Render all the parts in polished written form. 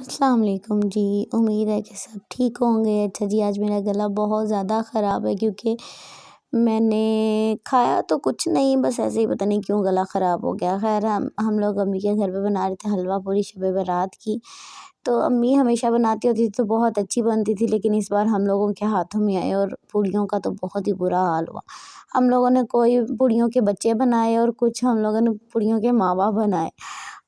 السلام علیکم جی، امید ہے کہ سب ٹھیک ہوں گے۔ اچھا جی، آج میرا گلا بہت زیادہ خراب ہے کیونکہ میں نے کھایا تو کچھ نہیں، بس ایسے ہی پتہ نہیں کیوں گلا خراب ہو گیا۔ خیر ہم لوگ امی کے گھر پہ بنا رہے تھے حلوہ پوری شب برات کی، تو امی ہمیشہ بناتی ہوتی تھی تو بہت اچھی بنتی تھی، لیکن اس بار ہم لوگوں کے ہاتھوں میں آئے اور پوڑیوں کا تو بہت ہی برا حال ہوا۔ ہم لوگوں نے کوئی پوڑیوں کے بچے بنائے اور کچھ ہم لوگوں نے پوڑیوں کے ماں باپ بنائے،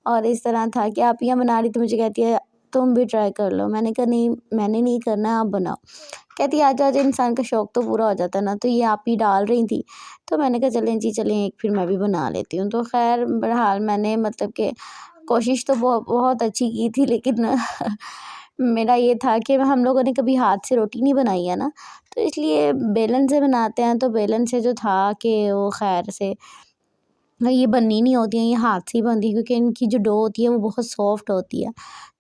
اور اس طرح تھا کہ آپ یہاں بنا رہی تھی، مجھے کہتی ہے تم بھی ٹرائی کر لو۔ میں نے کہا نہیں، میں نے نہیں کرنا ہے، آپ بناؤ۔ کہتی آج آج انسان کا شوق تو پورا ہو جاتا ہے نا، تو یہ آپ ہی ڈال رہی تھی، تو میں نے کہا چلیں جی چلیں ایک پھر میں بھی بنا لیتی ہوں۔ تو خیر بہرحال میں نے مطلب کہ کوشش تو بہت اچھی کی تھی، لیکن میرا یہ تھا کہ ہم لوگوں نے کبھی ہاتھ سے روٹی نہیں بنائی ہے نا، تو اس لیے بیلن سے بناتے ہیں، تو بیلن سے جو تھا کہ وہ خیر سے یہ بننی نہیں ہوتی ہیں، یہ ہاتھ سے ہی بنتی ہے کیونکہ ان کی جو ڈو ہوتی ہے وہ بہت سافٹ ہوتی ہے۔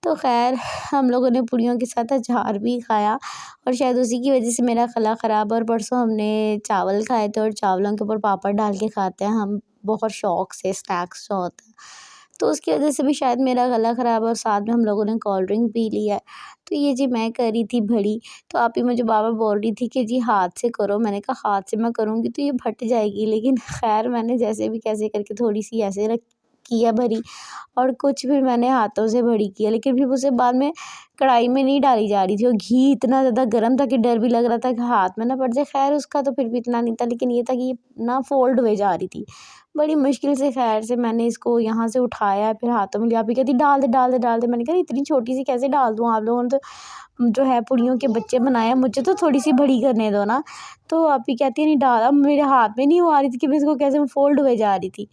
تو خیر ہم لوگوں نے پوڑیوں کے ساتھ اچار بھی کھایا، اور شاید اسی کی وجہ سے میرا گلا خراب، اور پرسوں ہم نے چاول کھائے تھے اور چاولوں کے اوپر پاپڑ ڈال کے کھاتے ہیں ہم بہت شوق سے، اسنیکس جو ہوتا ہے، تو اس کی وجہ سے بھی شاید میرا گلا خراب ہے، اور ساتھ میں ہم لوگوں نے کولڈ ڈرنک پی لی ہے۔ تو یہ جی میں کر رہی تھی بھڑی، تو آپ ہی مجھے بار بار بول رہی تھی کہ جی ہاتھ سے کرو۔ میں نے کہا ہاتھ سے میں کروں گی تو یہ پھٹ جائے گی، لیکن خیر میں نے جیسے بھی کیسے کر کے تھوڑی سی ایسے کیا بھری، اور کچھ پھر میں نے ہاتھوں سے بھڑی کیا، لیکن پھر اسے بعد میں کڑھائی میں نہیں ڈالی جا رہی تھی، اور گھی اتنا زیادہ گرم تھا کہ ڈر بھی لگ رہا تھا کہ ہاتھ میں نہ پڑ جائے۔ خیر اس کا تو پھر بھی اتنا نہیں تھا، لیکن یہ تھا کہ یہ نہ فولڈ ہوئے جا رہی تھی بڑی مشکل سے۔ خیر سے میں نے اس کو یہاں سے اٹھایا، پھر ہاتھوں میں لیا، بھی کہتی ڈال دے ڈال دے ڈال دے۔ میں نے کہا اتنی چھوٹی سی کیسے ڈال دوں، آپ لوگوں نے تو جو ہے پوڑیوں کے بچے بنائے، مجھے تو تھوڑی سی بڑی کرنے دو نا۔ تو آپ ہی کہتی ہے نہیں ڈالا، میرے ہاتھ میں نہیں وہ آ رہی تھی کہ میں اس کو کیسے فولڈ ہوئے جا رہی تھی۔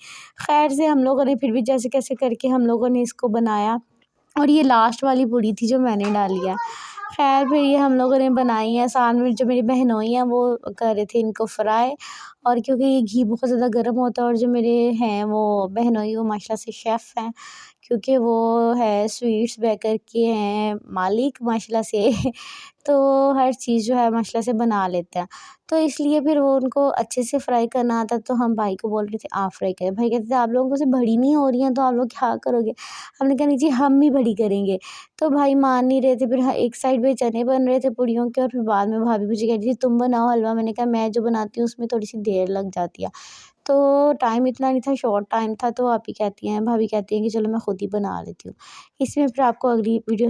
خیر سے ہم لوگوں نے پھر بھی جیسے کیسے کر کے ہم لوگوں نے اس کو بنایا، اور یہ لاسٹ والی پوڑی تھی جو میں نے ڈالی ہے۔ خیر پھر یہ ہم لوگوں نے بنائی ہے، ساتھ میں جو میری بہنوئی ہیں وہ کر رہے تھے ان کو فرائی، اور کیونکہ یہ گھی بہت زیادہ گرم ہوتا ہے، اور جو میرے ہیں وہ بہنوئی وہ ماشاءاللہ سے شیف ہیں، کیونکہ وہ ہے سویٹس بیکر کے ہیں مالک ماشاءاللہ سے، تو ہر چیز جو ہے ماشاءاللہ سے بنا لیتے ہیں، تو اس لیے پھر وہ ان کو اچھے سے فرائی کرنا آتا ہے۔ تو ہم بھائی کو بول رہے تھے آپ فرائی کریں، بھائی کہتے تھے آپ لوگوں کو سے بڑی نہیں ہو رہی ہیں تو آپ لوگ کیا کرو گے؟ ہم نے کہا نہیں جی ہم بھی بڑی کریں گے، تو بھائی مان نہیں رہے تھے۔ پھر ایک سائڈ پہ چنے بن رہے تھے پوڑیوں کے، اور پھر بعد میں بھابھی مجھے کہہ رہی تھی تم بناؤ حلوہ۔ میں نے کہا میں جو بناتی ہوں اس میں تھوڑی سی دیر لگ جاتی ہے، تو ٹائم اتنا نہیں تھا، شارٹ ٹائم تھا، تو آپ ہی کہتی ہیں بھابھی کہتی ہیں کہ چلو میں خود ہی بنا لیتی ہوں۔ اس میں پھر آپ کو اگلی ویڈیو